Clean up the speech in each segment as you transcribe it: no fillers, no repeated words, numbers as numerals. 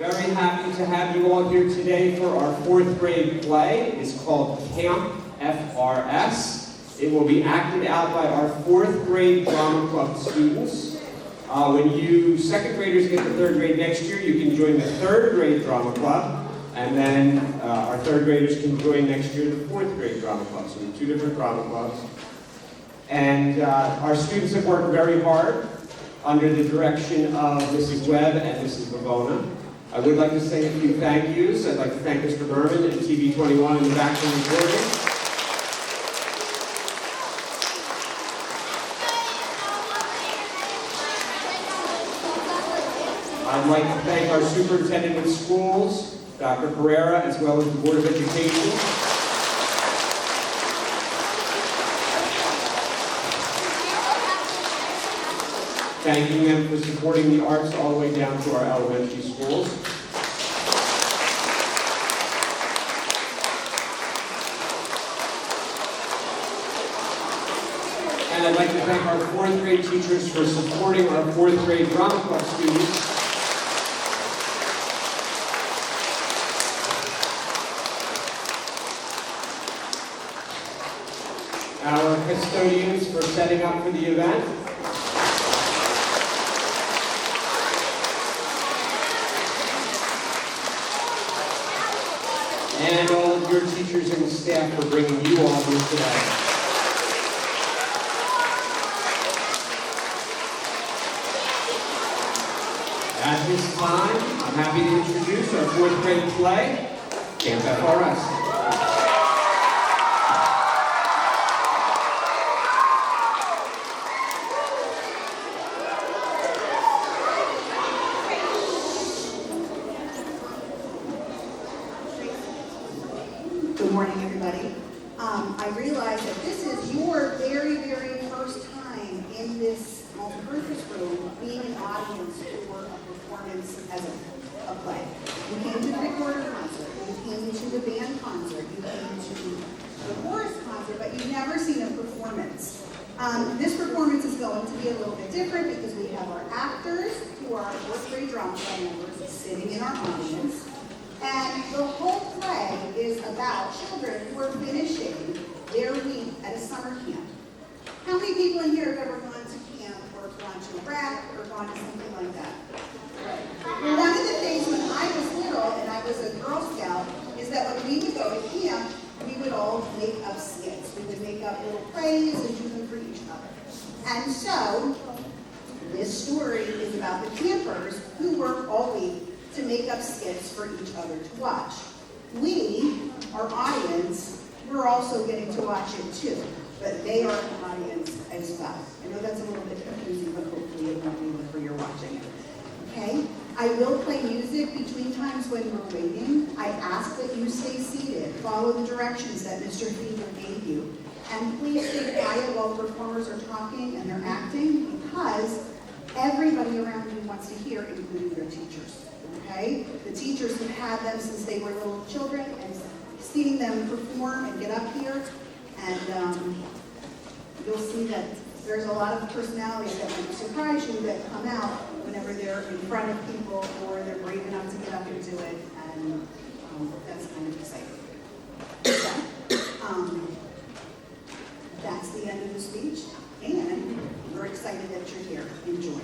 Very happy to have you all here today for our fourth grade play. It's called Camp FRS. It will be acted out by our fourth grade drama club students. When you second graders get to third grade next year, you can join the third grade drama club, and then our third graders can join next year the fourth grade drama club. So we have two different drama clubs. And our students have worked very hard under the direction of Mrs. Webb and Mrs. Bavona. I would like to say a few thank yous. I'd like to thank Mr. Berman and TV21 in the back for recording. I'd like to thank our superintendent of schools, Dr. Pereira, as well as the Board of Education. Thanking them for supporting the arts all the way down to our elementary schools. And I'd like to thank our fourth grade teachers for supporting our fourth grade drama club students. Our custodians for setting up for the event. And all of your teachers and staff for bringing you all here today. At this time, I'm happy to introduce our fourth grade play, Camp FRS. Good morning, everybody. I realize that this is your very, very first time in this multi-purpose room being an audience for a performance as a play. You came to the recorder concert, you came to the band concert, you came to the chorus concert, but you've never seen a performance. This performance is going to be a little bit different because we have our actors, who are fourth grade drama club members, sitting in our audience. And the whole play is about children who are finishing their week at a summer camp. How many people in here have ever gone to camp or gone to a rec or gone to something like that? Well, one of the things when I was little and I was a Girl Scout is that when we would go to camp, we would all make up skits. We would make up little plays and do them for each other. And so, this story is about the campers who work all week to make up skits for each other to watch. We, our audience, we're also getting to watch it too, but they are an audience as well. I know that's a little bit confusing, but hopefully it won't be whenever you're watching it. Okay? I will play music between times when we're waiting. I ask that you stay seated, follow the directions that Mr. Feeder gave you, and please stay quiet while the performers are talking and they're acting, because everybody around you wants to hear, including their teachers. Okay? The teachers have had them since they were little children, and seeing them perform and get up here, and you'll see that there's a lot of personalities that might surprise you that come out whenever they're in front of people or they're brave enough to get up and do it, and that's kind of exciting. So, that's the end of the speech, and we're excited that you're here. Enjoy.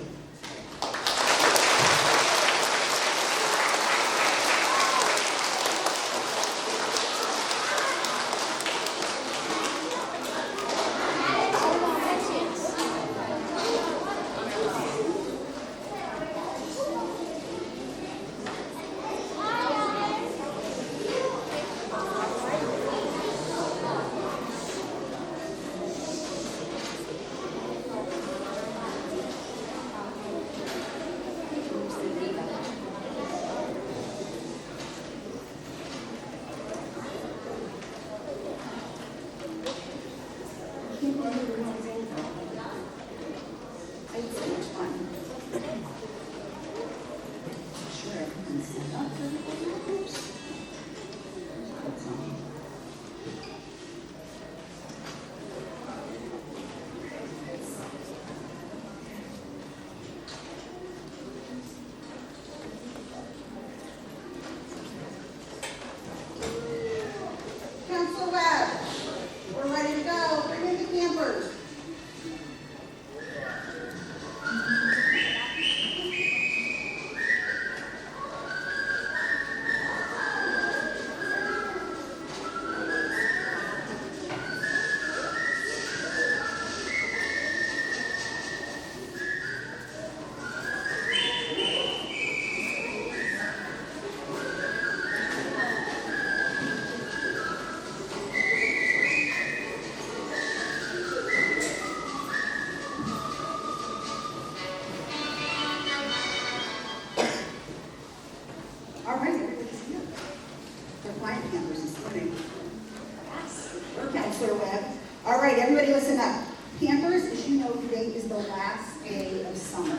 All right, everybody's here. They're quiet campers this morning. We're Counselor Webb. All right, everybody listen up. Campers, as you know, today is the last day of summer.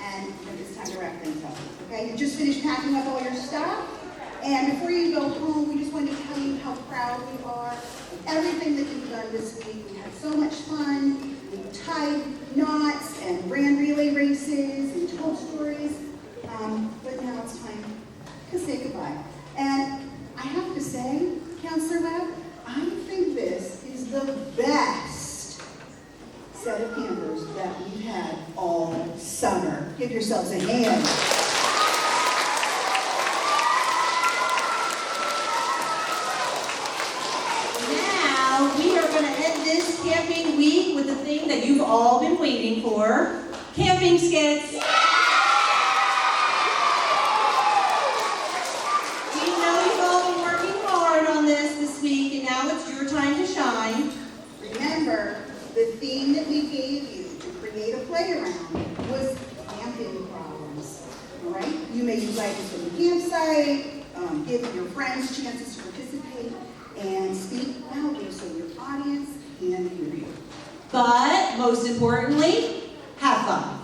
And it's time to wrap things up. Okay, you just finished packing up all your stuff. And before you go home, we just wanted to tell you how proud we are of everything that you've done this week. We had so much fun. We tied knots and ran relay races and told stories. But now it's time to say goodbye. And I have to say, Counselor Webb, I think this is the best set of campers that we've had all summer. Give yourselves a hand. Now, we are going to end this camping week with the thing that you've all been waiting for, camping skits. We know you've all been working hard on this week, and now it's your time to shine. Remember, the theme that we gave you to create a playground was camping problems. All right? You may use items from the campsite, give your friends chances to participate, and speak loudly so your audience can hear you. But most importantly, have fun.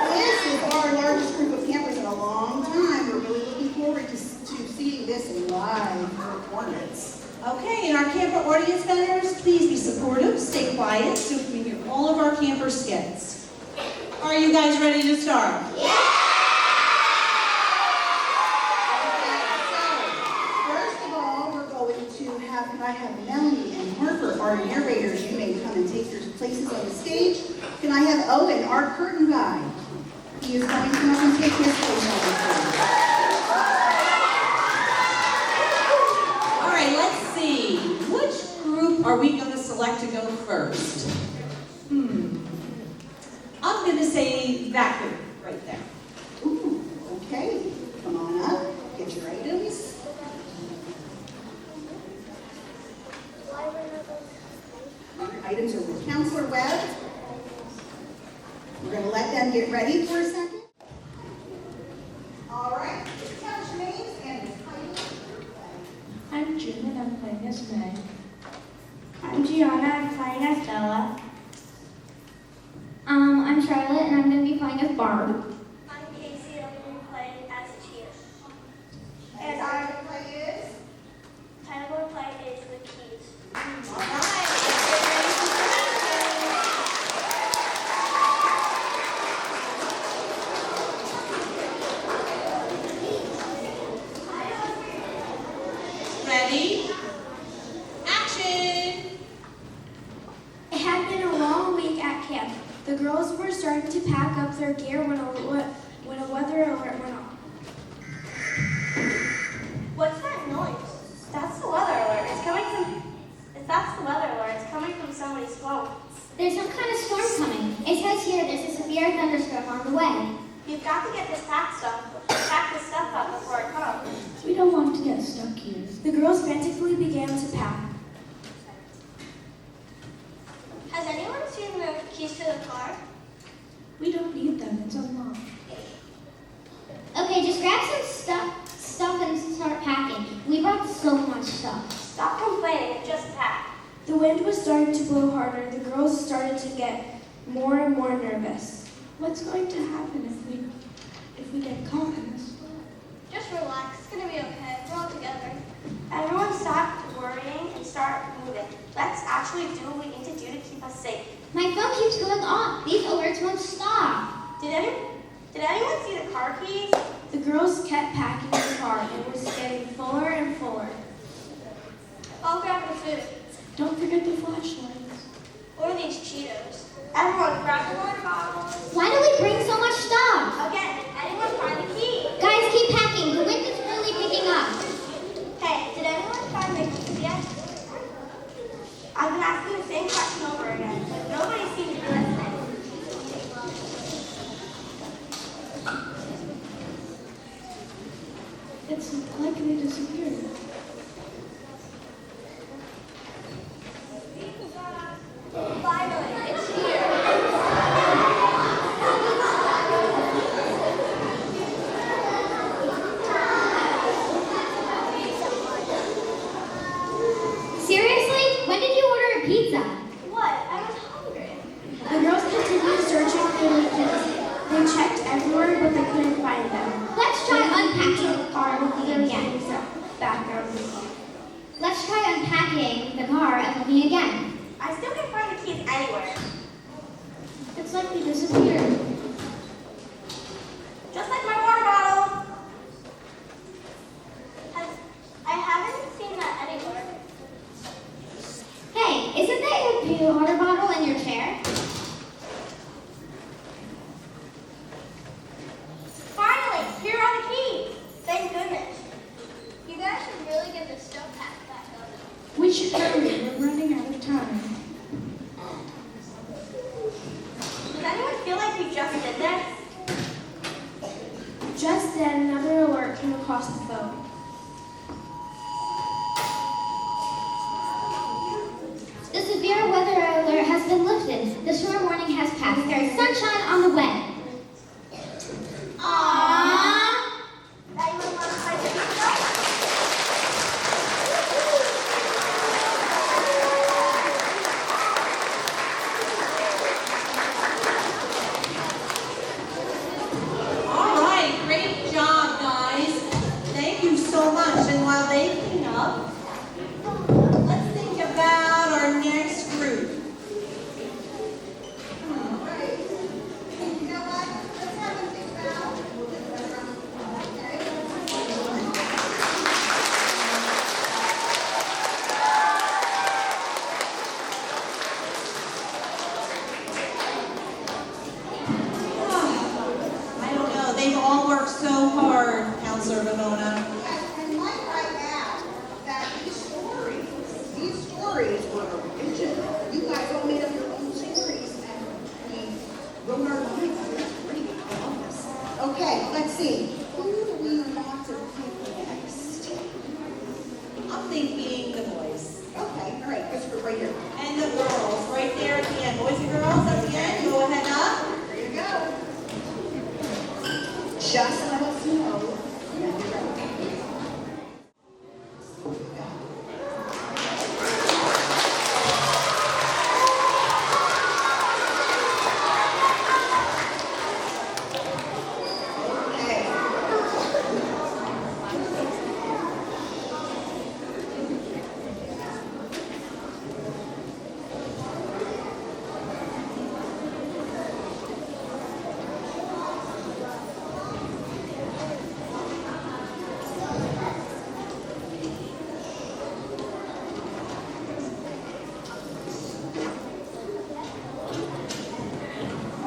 This is our largest group of campers in a long time. We're really looking forward to seeing this live performance. Okay, and our camper audience members, please be supportive, stay quiet, so we can hear all of our camper skits. Are you guys ready to start? Okay, so first of all, we're going to have, can I have Melanie and Harper, our narrators, you may come and take your places on the stage. Can I have Owen, our curtain guy? He is going to come up and take his place on the stage. All right, let's see. Which group are we going to select to go first? I'm going to say that group right there. Ooh, okay, come on up, get your items. Your items are with Counselor Webb. We're going to let them get ready for a second. All right, tell us your names and your titles. I'm June and I'm playing as Meg. I'm Gianna, I'm playing as Bella. I'm Charlotte and I'm going to be playing as Barb. I'm Casey and I'm going to be playing as Chia. And our play is? I'm going to play is the keys. All right. Ready? Action! It had been a long week at camp. The girls were starting to pack up their gear when a weather alert went off. What's that noise? That's the weather alert. It's coming from. If that's the weather alert, it's coming from somebody's phone. There's some kind of storm coming. It says here there's a severe thunderstorm on the way. You've got to get this pack this stuff up before it comes. We don't want to get stuck here. The girls frantically began to pack. Has anyone seen the keys to the car? We don't need them, it's unlocked. Okay, just grab some stuff and start packing. We brought so much stuff. Stop complaining and just pack. The wind was starting to blow harder. The girls started to get more and more nervous. What's going to happen if we get caught in this? Just relax. It's going to be okay. We're all together. Everyone stop worrying and start moving. Let's actually do what we need to do to keep us safe. My phone keeps going off. These alerts won't stop. Did anyone see the car keys? The girls kept packing the car and it was getting fuller and fuller. I'll grab the food. Don't forget the flashlights. Or these Cheetos. Everyone grab the water bottles. Why do we bring so much stuff? Again, did anyone find the key? Guys, keep packing. The wind is really picking up. Hey, did anyone find the keys yet? I've been asking the same question over again, but nobody seems to be listening. It's like they disappeared. Bye. Finally, it's here. Seriously? When did you order a pizza? What? I was hungry. The girls continued searching for Lucas. They checked everywhere, but they couldn't find them. Let's try unpacking the car with me again. Background. Let's try unpacking the car and looking again. I still can't find the keys anywhere. It's like they disappeared. Just like my water bottle. I haven't seen that anywhere. Hey, isn't that your water bottle in your chair? Finally, here are the keys. Thank goodness. You guys should really get this stuff packed back up. We should hurry. We're running out of time. Does anyone feel like we just did this? Just then, another alert came across the phone. The severe weather alert has been lifted. The storm warning has passed. There is sunshine on the way. Aww. Anyone want to play the pizza? All right, great job, guys. Thank you so much. And while they clean up, let's think about our next group. You know what? Let's have a big bow. I don't know. They've all worked so hard, Counselor Ramona. And might I add that these stories were original. You guys all made up your own stories and we wrote our lines. That's great. I love this. Okay, let's see. Who do we want to pick next? I'm thinking the boys. Okay, all right, Christopher, right here. And the girls, right there at the end. Boys and girls at the end. Go ahead up. There you go. Just let us know when you're ready.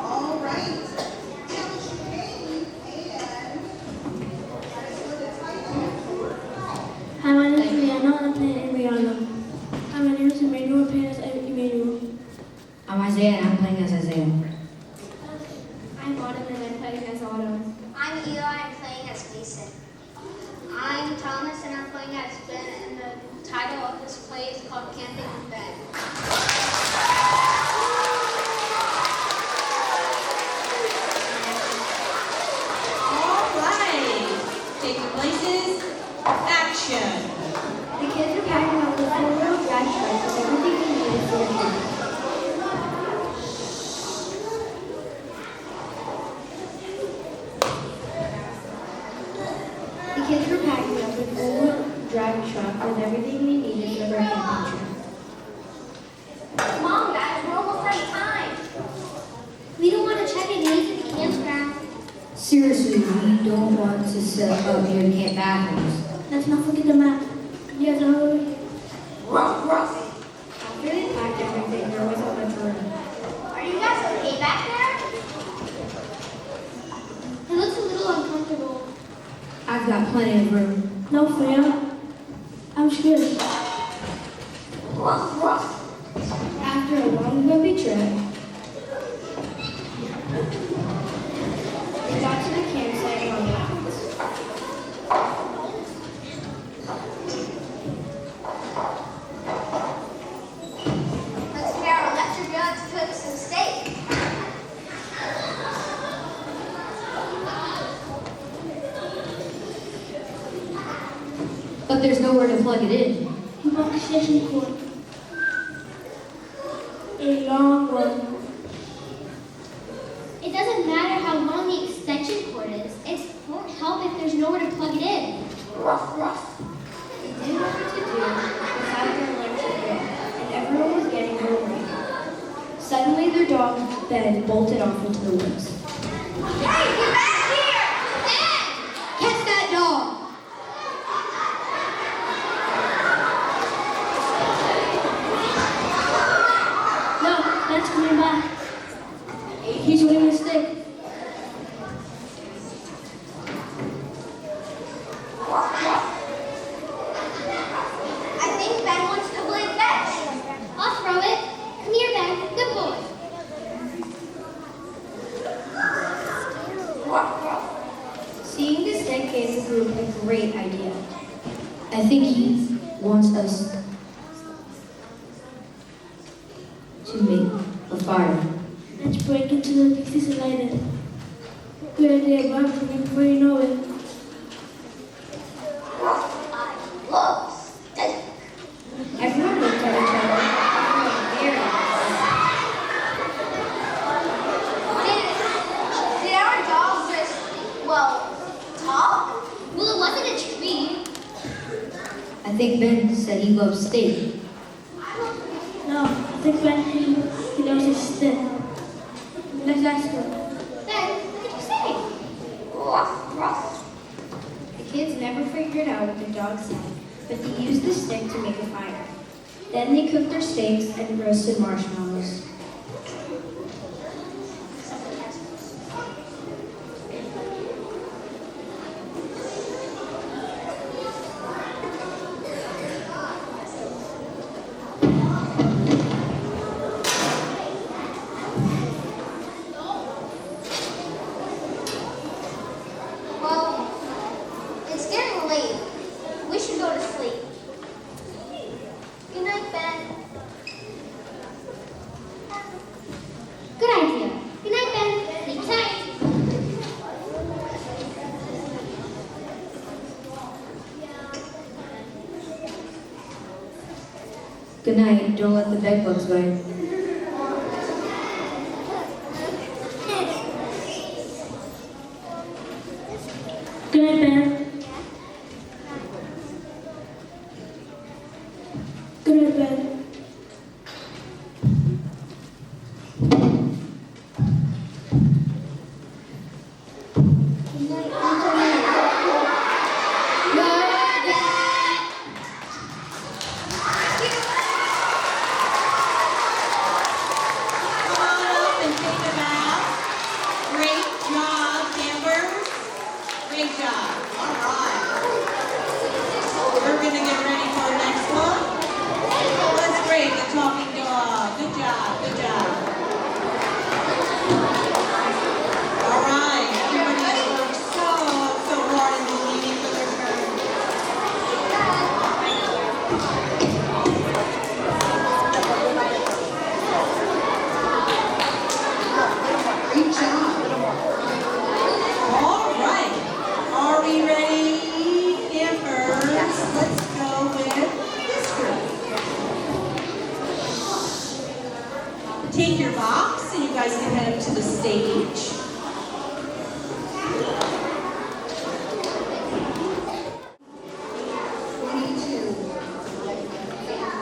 All right. Tell us your name and what the title. Hi, my name is Rihanna, and I'm playing Rihanna. Hi, my name is Emmanuel, playing as Emmanuel. I'm Isaiah and I'm playing as Isaiah. I'm Autumn, and I'm playing as Autumn. I'm Eli. I'm playing as Mason. I'm Thomas, and I'm playing as Ben. And the title of this play is called Camping with Ben. All right. Take your places. Action. The kids are packing up the four-wheel drive truck with everything they needed for their camp. The kids were packing up the four-wheel drive truck with everything they needed for their camping trip. Come on, guys. We're almost out of time. We don't want to check it into the campground. Seriously, we don't want to set up your camp bathrooms. Let's not forget the map. You guys know. After they packed everything, there was a bunch of room. Are you guys okay back there? It looks a little uncomfortable. I've got plenty of room. No, Freya. I'm scared. After a long bumpy trip, We got to the campsite on the Let's hear our lecture guts because but there's nowhere to plug it in. You want extension cord. A long one. It doesn't matter how long the extension cord is. It won't help if there's nowhere to plug it in. Ruff, ruff. They didn't know what to do without their electric grid, and everyone was getting hungry. Suddenly, their dog, Ben, bolted off into the woods. Hey, get back here! Ben! Catch that dog! No, Ben's coming back. He's winning the stick. I think Ben wants to play fetch. I'll throw it. Come here, Ben. Good boy. Seeing the stick gave the group a great idea. I think he wants us to make a fire. Let's break into the pieces and light it. Good idea, Bob. Before you know it. I love steak. Everyone looked at each other. Did our dogs just, talk? Well, it wasn't a tree. I think Ben said he loves steak. No, I think Ben, he knows his stick. Let's ask him. Ben, what did you say? Ruff, ruff. The kids never figured out what the dog said, but they used the stick to make a fire. Then they cooked their steaks and roasted marshmallows. Well, it's getting late. We should go to sleep. Good night, Ben. Good idea. Good night, Ben. Sleep tight. Good night. Don't let the bed bugs bite. Good night, Ben. Good night, Ben. Come on up and take a bow. Great job, campers. Great job. All right. We're going to get ready for our next one. Oh, that's great. The talking dog. Good job. Good job. All right. Everybody has worked so hard in the meeting for their turn. Great job. All right. Are we ready, campers? Let's go with history. Take your box and you guys can head up to the stage. We need to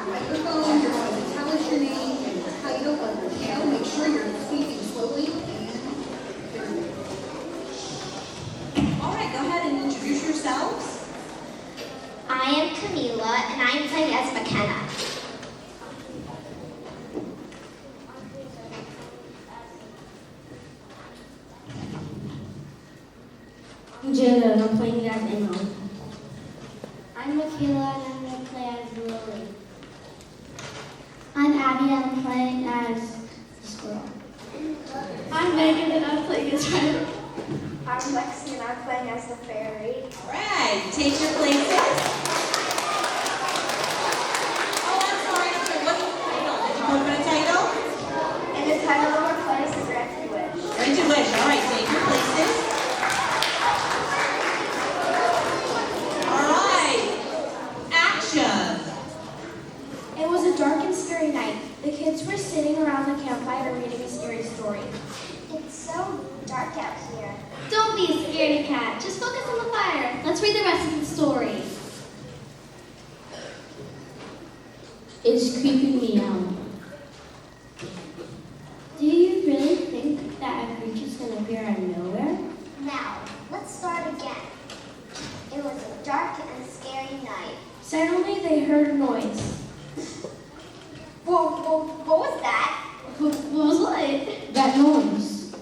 microphone. You're going to tell us your name and the title of your show. Make sure you're speaking slowly and clearly. All right, go ahead and introduce yourselves. I am Camila, and I am playing as McKenna. I'm Jada and I'm playing as Emma. I'm Michaela, and I'm going to play as Lily. I'm Abby, and I'm playing as the squirrel. I'm Megan and I'm playing as Riley. I'm Lexi, and I'm playing as the fairy. All right, take your places. Oh, I'm sorry. What's the title? Did you put in a title? And the title of our play is Grant Your Wish. Grant your wish. All right, take your places. All right. the campfire reading a scary story. It's so dark out here. Don't be a scaredy cat. Just focus on the fire. Let's read the rest of the story. It's creeping me out. Do you really think that a creature's gonna appear out of nowhere? Now, let's start again. It was a dark and scary night. Suddenly they heard a noise. Whoa, what was that? What was it? That noise.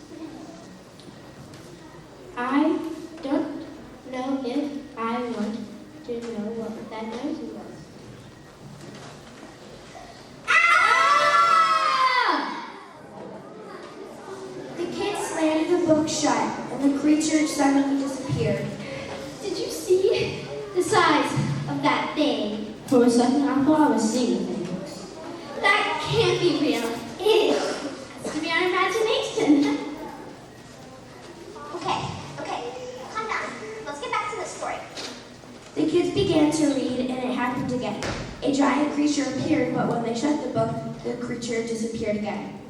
I don't know if I want to know what that noise was. The kids slammed the book shut, and the creature suddenly disappeared. Did you see the size of that thing? For a second, I thought I was seeing things. That can't be real. It has to be our imagination. Okay, calm down. Let's get back to the story. The kids began to read, and it happened again. A giant creature appeared, but when they shut the book, the creature disappeared again.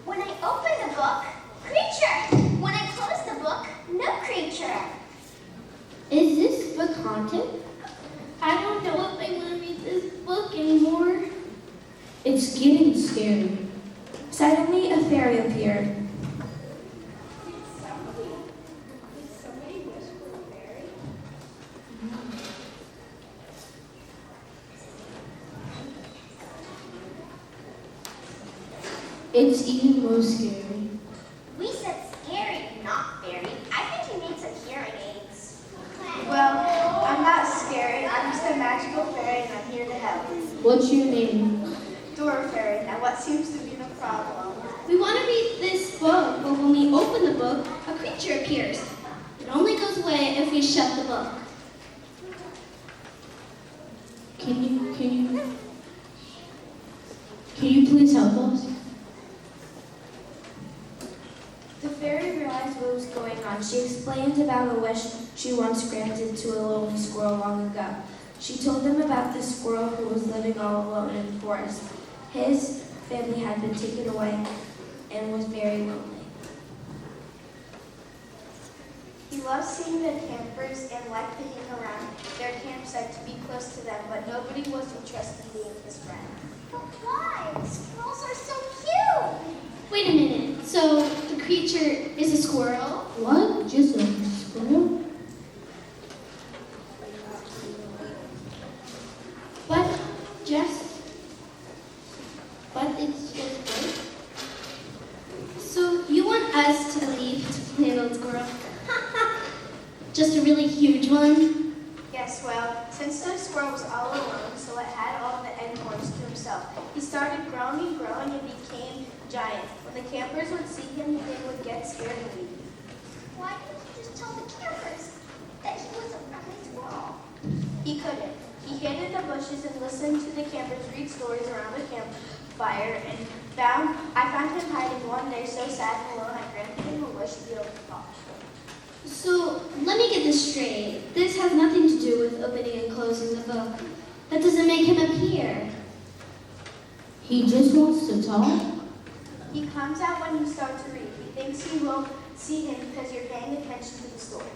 When I open the book, creature. When I close the book, no creature. Is this book haunted? I don't know if I want to read this book anymore. It's getting scary. Suddenly, a fairy appeared. It's even more scary. We said scary, not fairy. I think you need some hearing aids. Well, I'm not scary. I'm just a magical fairy and I'm here to help. What's your name? Door fairy. Now what seems to be the problem? We want to read this book, but when we open the book, a creature appears. It only goes away if we shut the book. Can you please help us? The fairy realized what was going on. She explained about a wish she once granted to a lonely squirrel long ago. She told them about the squirrel who was living all alone in the forest. His family had been taken away and was very lonely. He loved seeing the campers and liked to hang around their campsite to be close to them, but nobody was interested in being his friend. But why? Squirrels are so cute. Wait a minute. So the creature is a squirrel? What? Just a squirrel? But it's just great. So you want us to leave to play a little squirrel? Just a really huge one? Yes, well, since the squirrel was all alone, so it had all the acorns to himself. He started growing and became giant. When the campers would see him, they would get scared and leave. Why didn't you just tell the campers that he was a friendly squirrel? He couldn't. He hid in the bushes and listened to the campers read stories around the campfire and I found him hiding one day so sad and alone I granted him a wish to be able to talk. So let me get this straight. This has nothing to do with opening and closing the book. That doesn't make him appear. He just wants to talk? He comes out when you start to read. He thinks he will see him because you're paying attention to the story.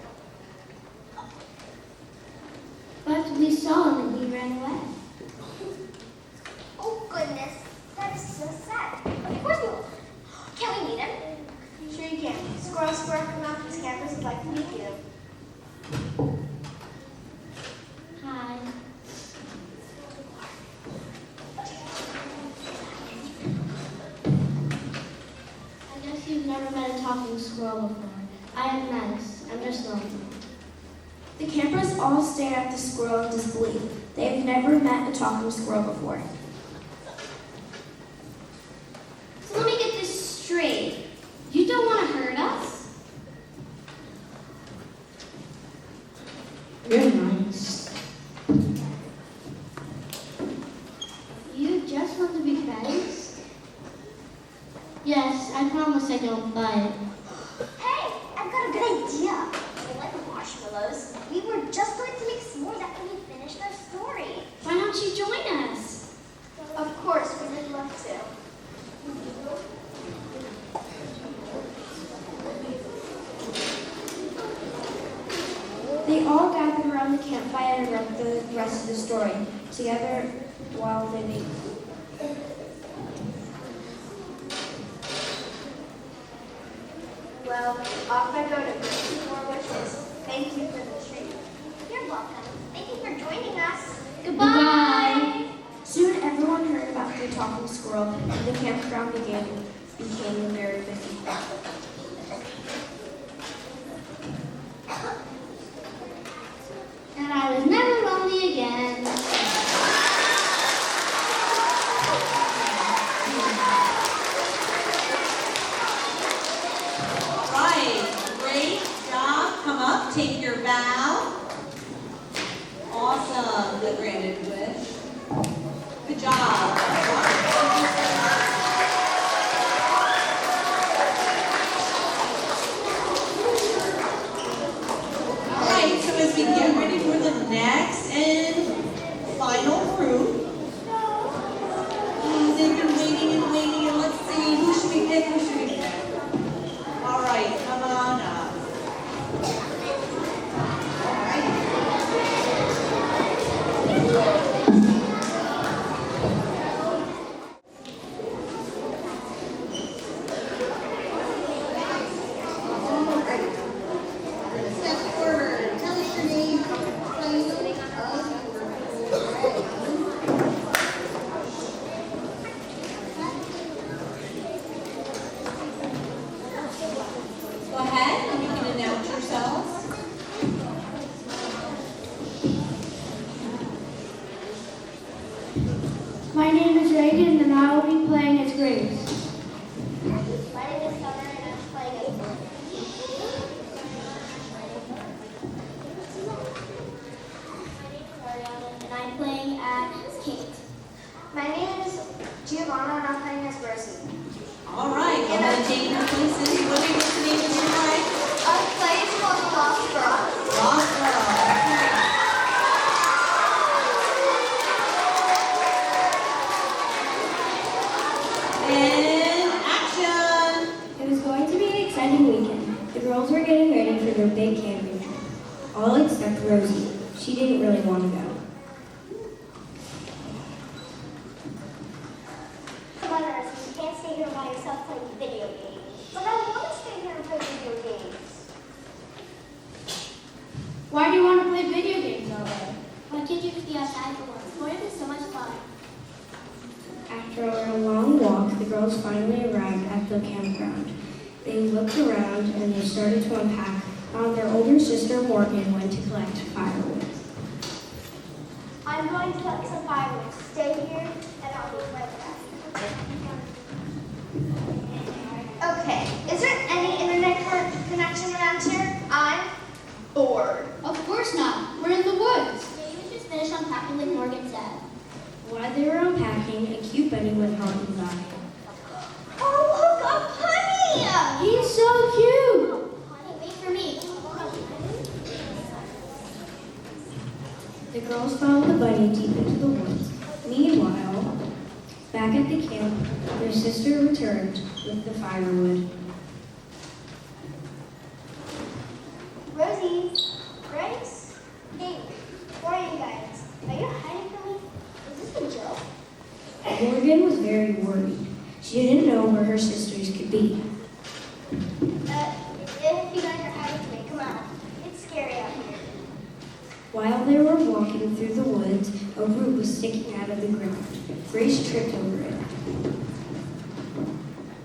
But we saw him and he ran away. Oh goodness, that is so sad. Of course we will. Can we meet him? Sure you can. Squirrel, come out. These campers would like to meet you. Hi. I guess you've never met a talking squirrel before. I am nice. I'm just lonely. The campers all stared at the squirrel in disbelief. They have never met a talking squirrel before. So let me get this straight. You don't want to hurt us? You're nice. You just want to be friends? Yes, I promise I don't bite. Hey, I've got a good idea. We like marshmallows. We were just going to make s'mores after we finished our story. Why don't you join us? Of course, we would love to. the campfire and wrote the rest of the story together while they ate. Well, off I go to bring some more wishes. Thank you for the treat. You're welcome. Thank you for joining us. Goodbye. Soon everyone heard about the talking squirrel, and the campground became very busy. And I was never lonely again. Right, great job. Come up, take your bow. Awesome, the granted wish. Good job. All right, so as we get ready for the next and final group, they've been waiting and let's see, who should we pick? All right, come on up. Step forward. Tell us your name, place of your Go ahead and you can announce yourselves. My name is Reagan and I will be playing as Grace. My name is Summer and I'm playing as Blue. And I'm playing as Kate. My name is Giovanna and I'm playing as Rosie. All right, go ahead and take your places. What are your names tonight? Our play is called Lost Girl. Lost Girl. And action. It was going to be an exciting weekend. The girls were getting ready for their big camping trip. All except Rosie. She didn't really want to go. Come on, Rosie. You can't stay here by yourself playing video games. But I want to stay here and play video games. Why do you want to play video games all day? Why can't you just be outside for once? Wouldn't it be so much fun? After a long walk, the girls finally arrived at the campground. They looked around and they started to unpack. Their older sister Morgan went to collect firewood. I'm going to collect some fireworks. Stay here and I'll be right back. Okay, is there any internet connection around here? I'm bored. Of course not. We're in the woods. Maybe we just finish unpacking like Morgan said. While they were unpacking, a cute bunny went honking by. Oh, look, a bunny! He's so cute. Honey, wait for me. The girls followed the bunny deep into the woods. Meanwhile, back at the camp, their sister returned with the firewood. Rosie, Grace, hey, where are you guys? Are you hiding from me? Is this a joke? Morgan was very worried. She didn't know where her sisters could be. If you guys are hiding from me, come on. It's scary out here. While they were walking through the woods, a root was sticking out of the ground. Grace tripped over it.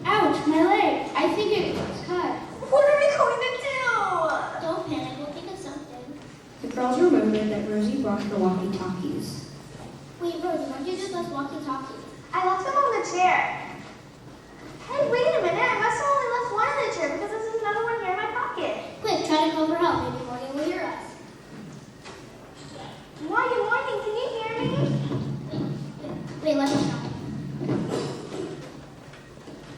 Ouch, my leg. I think it was cut. What are we going to do? Don't panic. We'll think of something. The girls remembered that Rosie brought her walkie-talkies. Wait, Rosie, why don't you just let walkie-talkie? I left them on the chair. Hey, wait a minute. I must have only left one in the chair because there's another one here in my pocket. Quick, try to call for help. Maybe Morgan will hear us. Morgan, can you hear me? Wait, let me try.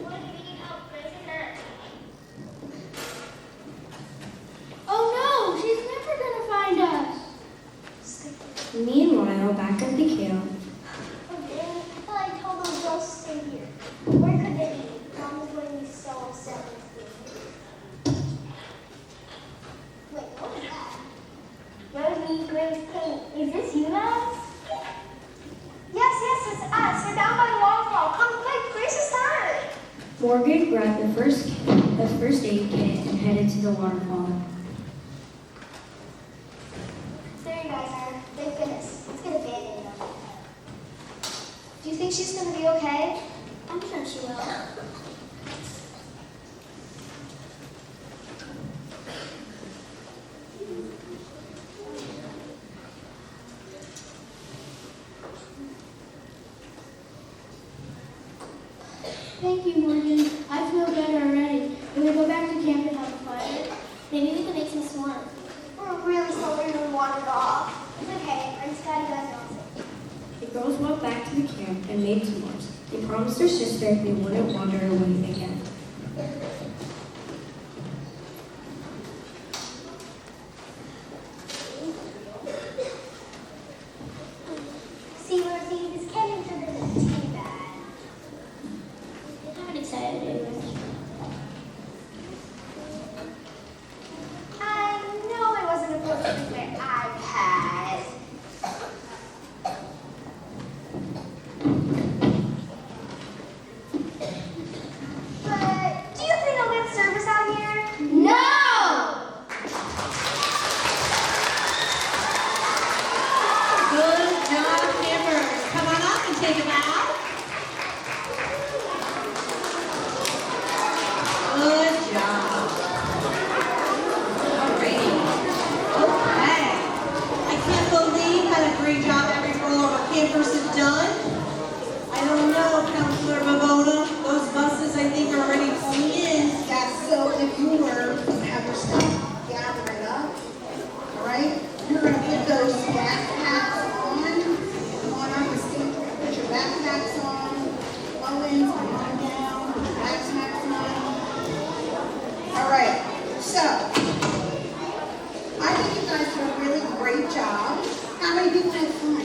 Morgan, we need help. Grace is hurt. Oh no, she's never gonna find us. Meanwhile, back at the camp, Oh, man. I feel like Morgan grabbed the first aid kit and headed to the waterfall. There you guys are. They finished. Let's get a band-aid on. Do you think she's going to be okay? I'm sure she will. Thank you, Morgan. I feel better already. Can we go back to camp and have a fire? Maybe we can make some s'mores. We're really sorry we wandered off. It's okay. I'm just glad you guys are all safe. The girls walked back to the camp and made s'mores. They promised their sister they wouldn't wander away again. See, Rosie, this cabin trip isn't too bad. I haven't excited anyways. I know I wasn't supposed to use my iPad. But do you think I'll get service out here? No! Good job, campers. Come on up and take a bow. Good job. Alrighty. Okay. I can't believe what a great job every all of our campers have done. I don't know, Counselor Bavona. Those buses, I think, are already pulling in. Yes, so if you have your stuff gathered up, all right, you're going to put those backpacks on. Come on up and stand. Put your backpacks on. Owens, come on down. Put your backpacks on. All right, so I think you guys did a really great job. How many people had fun?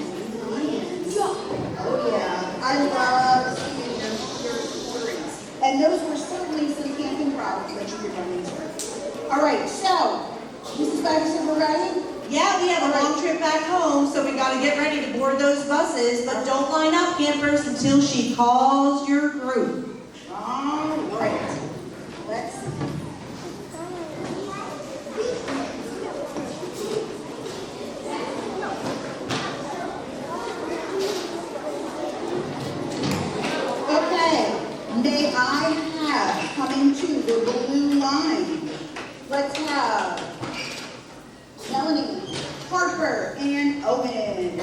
Oh yeah, I love seeing your stories. And those were certainly some camping problems that you were running through. All right, so, Mrs. Patterson, we're ready? Yeah, we have a long trip back home, so we got to get ready to board those buses. But don't line up, campers, until she calls your group. All right, let's see. Okay, may I have coming to the blue line? Let's have Melanie, Harper, and Owen.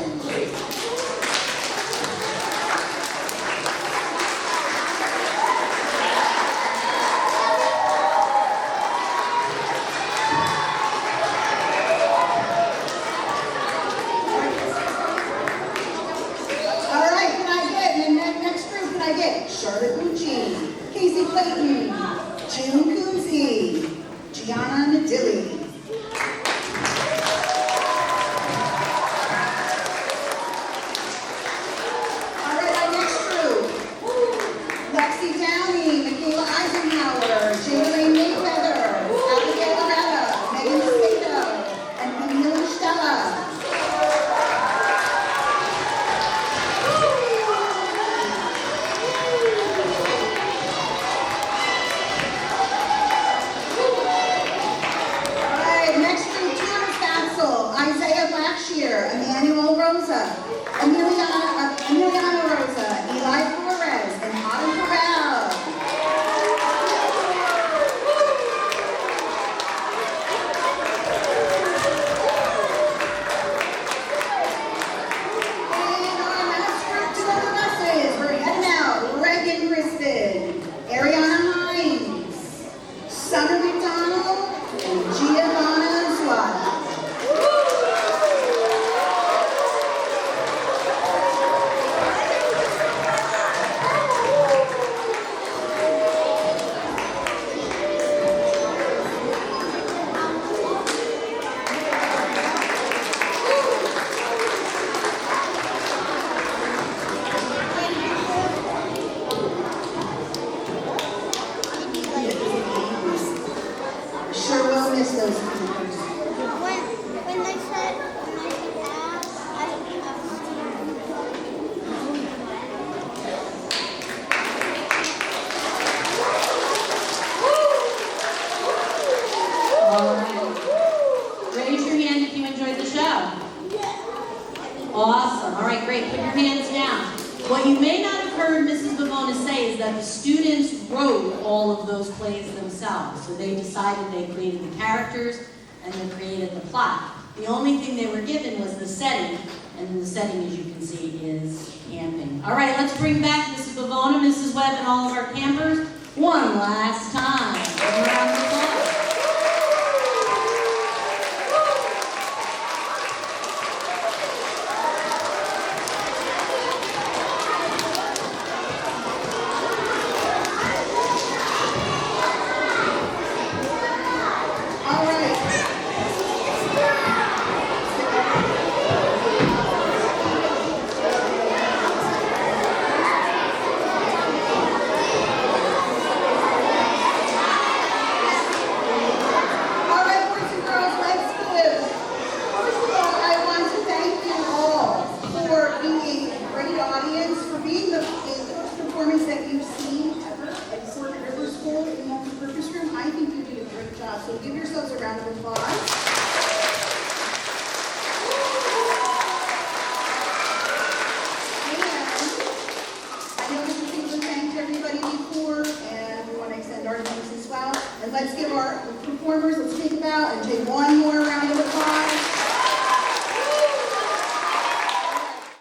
All right, can I get, in the next group, can I get Charlotte Bucci, Casey Clayton, June Coonsey, Gianna Nadilli. All right, our next group, Lexi Downey, Michaela Eisenhower, Jayleen Mayweather, Abigail Loretta, Megan Macedo, and Camila Stella. All right, next group, Thomas Bassel, Isaiah Blackshear, Emmanuel Rosa, Emiliana Rosa, Eli Flores, and Autumn Corral. And our last group to go to buses, we're heading out. Reagan Kristen, Ariana Hines, Summer McDonald, and Giovanna Suada. Sure will miss those campers. When they said ass, wrote all of those plays themselves. So they decided, they created the characters and they created the plot. The only thing they were given was the setting, and the setting, as you can see, is camping. All right, let's bring back Mrs. Bavona, Mrs. Webb, and all of our campers one last time. Give them a round of applause. All right. All right, boys and girls, let's do. First of all, I want to thank you all for being a great audience, for being the performance that you've seen ever at Fort River School in the multi-purpose room. I think you did a great job, so give yourselves a round of applause. I know that we thanked everybody before, and we want to extend our thanks as well. And let's give our performers, let's take a bow and take one more.